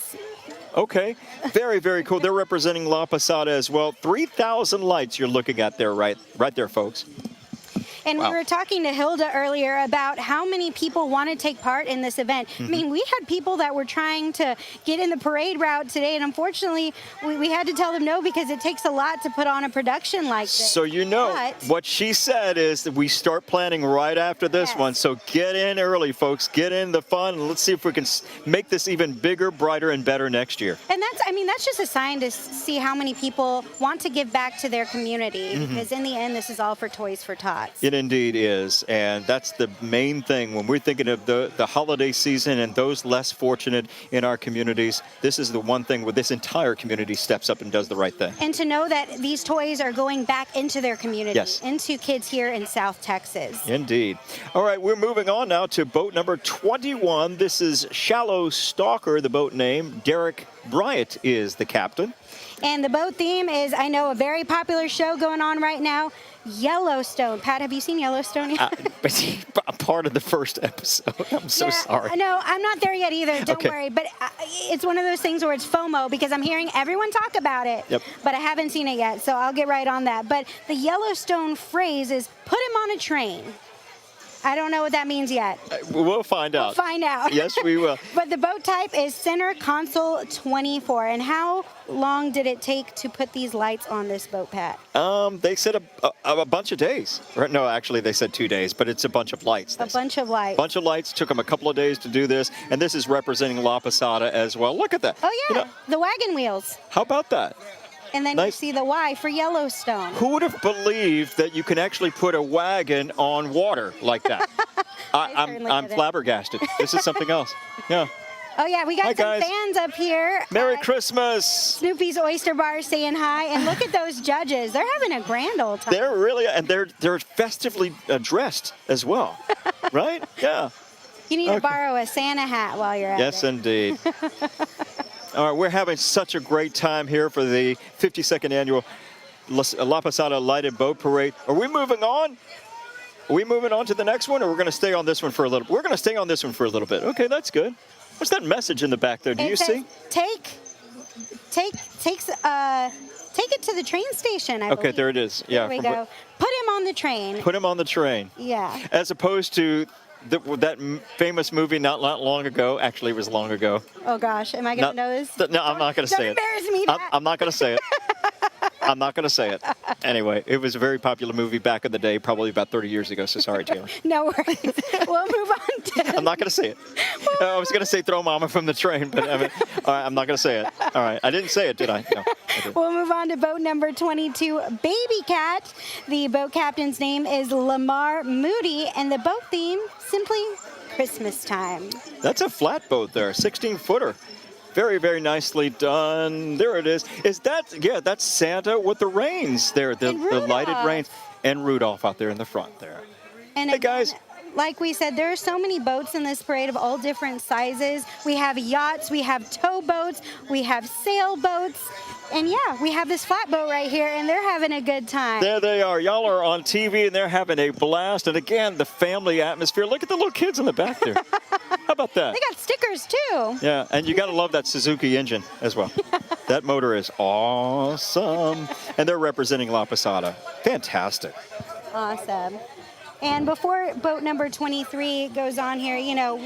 Okay. Very, very cool. They're representing La Posada as well. 3,000 lights you're looking at there, right there, folks. And we were talking to Hilda earlier about how many people want to take part in this event. I mean, we had people that were trying to get in the parade route today, and unfortunately, we had to tell them no because it takes a lot to put on a production like this. So you know, what she said is that we start planning right after this one. So get in early, folks. Get in the fun. And let's see if we can make this even bigger, brighter, and better next year. And that's just a sign to see how many people want to give back to their community. Because in the end, this is all for Toys for Tots. It indeed is, and that's the main thing when we're thinking of the holiday season and those less fortunate in our communities. This is the one thing where this entire community steps up and does the right thing. And to know that these toys are going back into their community, into kids here in South Texas. Indeed. All right, we're moving on now to boat number 21. This is Shallow Stalker, the boat name. Derek Bryant is the captain. And the boat theme is, I know, a very popular show going on right now, Yellowstone. Pat, have you seen Yellowstone yet? A part of the first episode. I'm so sorry. No, I'm not there yet either. Don't worry. But it's one of those things where it's FOMO because I'm hearing everyone talk about it. But I haven't seen it yet, so I'll get right on that. But the Yellowstone phrase is put him on a train. I don't know what that means yet. We'll find out. We'll find out. Yes, we will. But the boat type is Center Console 24. And how long did it take to put these lights on this boat, Pat? They said a bunch of days. No, actually, they said 2 days, but it's a bunch of lights. A bunch of lights. Bunch of lights. Took them a couple of days to do this. And this is representing La Posada as well. Look at that. Oh, yeah. The wagon wheels. How about that? And then you see the Y for Yellowstone. Who would have believed that you can actually put a wagon on water like that? I'm flabbergasted. This is something else. Yeah. Oh, yeah, we got some fans up here. Merry Christmas. Snoopy's Oyster Bar saying hi. And look at those judges. They're having a grand old time. They're really, and they're festively dressed as well. Right? Yeah. You need to borrow a Santa hat while you're at it. Yes, indeed. All right, we're having such a great time here for the 52nd annual La Posada Lighted Boat Parade. Are we moving on? Are we moving on to the next one, or we're going to stay on this one for a little bit? We're going to stay on this one for a little bit. Okay, that's good. What's that message in the back there? Do you see? Take it to the train station, I believe. Okay, there it is. Yeah. There we go. Put him on the train. Put him on the train. Yeah. As opposed to that famous movie not long ago. Actually, it was long ago. Oh, gosh. Am I going to know this? No, I'm not going to say it. Don't embarrass me, Pat. I'm not going to say it. I'm not going to say it. Anyway, it was a very popular movie back in the day, probably about 30 years ago, so sorry, Taylor. No worries. We'll move on to... I'm not going to say it. I was going to say throw Mama from the train, but all right, I'm not going to say it. All right. I didn't say it, did I? No. We'll move on to boat number 22, Baby Cat. The boat captain's name is Lamar Moody, and the boat theme, simply Christmas time. That's a flatboat there, 16-footer. Very, very nicely done. There it is. That's Santa with the reins there, the lighted reins, and Rudolph out there in the front there. And hey, guys. Like we said, there are so many boats in this parade of all different sizes. We have yachts, we have towboats, we have sailboats, and yeah, we have this flatboat right here, and they're having a good time. There they are. Y'all are on TV, and they're having a blast. And again, the family atmosphere. Look at the little kids in the back there. How about that? They got stickers, too. Yeah, and you got to love that Suzuki engine as well. That motor is awesome. And they're representing La Posada. Fantastic. Awesome. And before boat number 23 goes on here, you know,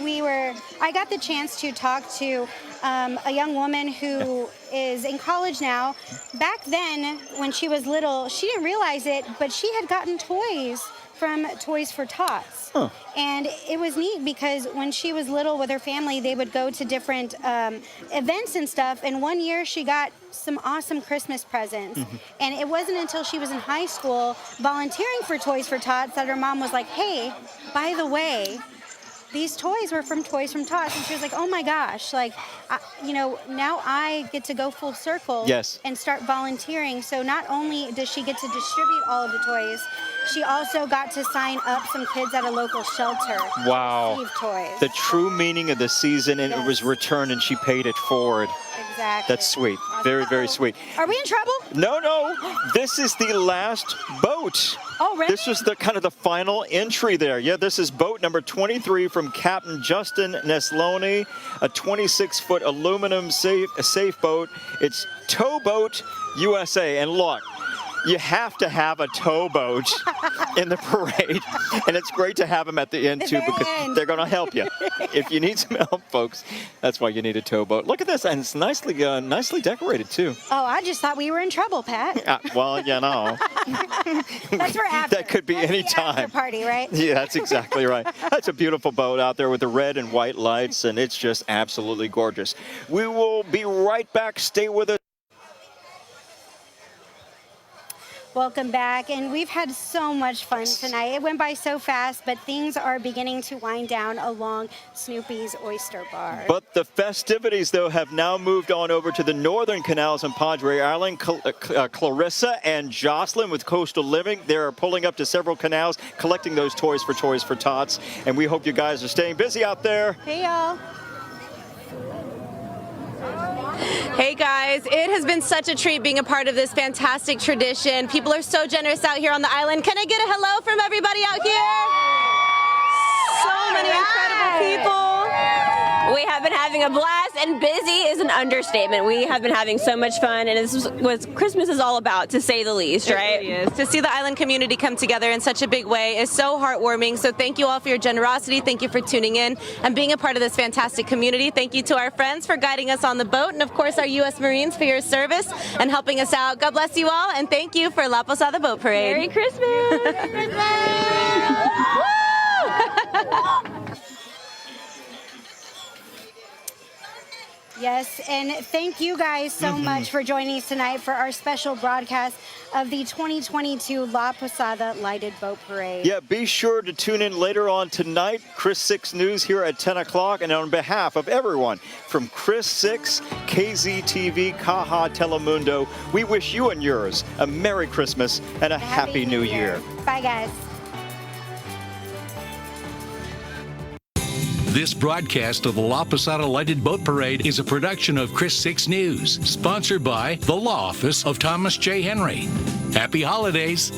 I got the chance to talk to a young woman who is in college now. Back then, when she was little, she didn't realize it, but she had gotten toys from Toys for Tots. Huh. And it was neat because when she was little with her family, they would go to different events and stuff. And one year she got some awesome Christmas presents. Mm-hmm. And it wasn't until she was in high school volunteering for Toys for Tots that her mom was like, hey, by the way, these toys were from Toys from Tots. And she was like, oh my gosh, like, now I get to go full circle and start volunteering. So not only does she get to distribute all of the toys, she also got to sign up some kids at a local shelter. Wow. To receive toys. The true meaning of the season, and it was returned and she paid it forward. Exactly. That's sweet. Very, very sweet. Are we in trouble? No. This is the last boat. Oh, really? This was the kind of the final entry there. Yeah, this is boat number 23 from Captain Justin Nesloni, a 26-foot aluminum safe boat. It's Towboat USA. And look, you have to have a towboat in the parade, and it's great to have them at the end too because they're going to help you. If you need some help, folks, that's why you need a towboat. Look at this, and it's nicely decorated too. Oh, I just thought we were in trouble, Pat. Well, you know. That's for after. That could be any time. After party, right? Yeah, that's exactly right. That's a beautiful boat out there with the red and white lights, and it's just absolutely gorgeous. We will be right back. Stay with us. Welcome back, and we've had so much fun tonight. It went by so fast, but things are beginning to wind down along Snoopy's Oyster Bar. But the festivities, though, have now moved on over to the northern canals in Padre Island. Clarissa and Jocelyn with Coastal Living, they're pulling up to several canals, collecting those toys for Tots, and we hope you guys are staying busy out there. Hey, y'all. Hey guys, it has been such a treat being a part of this fantastic tradition. People are so generous out here on the island. Can I get a hello from everybody out here? So many incredible people. We have been having a blast, and busy is an understatement. We have been having so much fun, and this is what Christmas is all about, to say the least, right? It really is. To see the island community come together in such a big way is so heartwarming. So thank you all for your generosity. Thank you for tuning in and being a part of this fantastic community. Thank you to our friends for guiding us on the boat, and of course our U.S. Marines for your service and helping us out. God bless you all, and thank you for La Posada Boat Parade. Merry Christmas! Merry Christmas! Woo! Yes, and thank you guys so much for joining us tonight for our special broadcast of the 2022 La Posada Lighted Boat Parade. Yeah, be sure to tune in later on tonight, Chris 6 News here at 10 o'clock. And on behalf of everyone from Chris 6, KZTV, Caja Telemundo, we wish you and yours a Merry Christmas and a Happy New Year. Bye, guys. This broadcast of the La Posada Lighted Boat Parade is a production of Chris 6 News, sponsored by the Law Office of Thomas J. Henry. Happy holidays.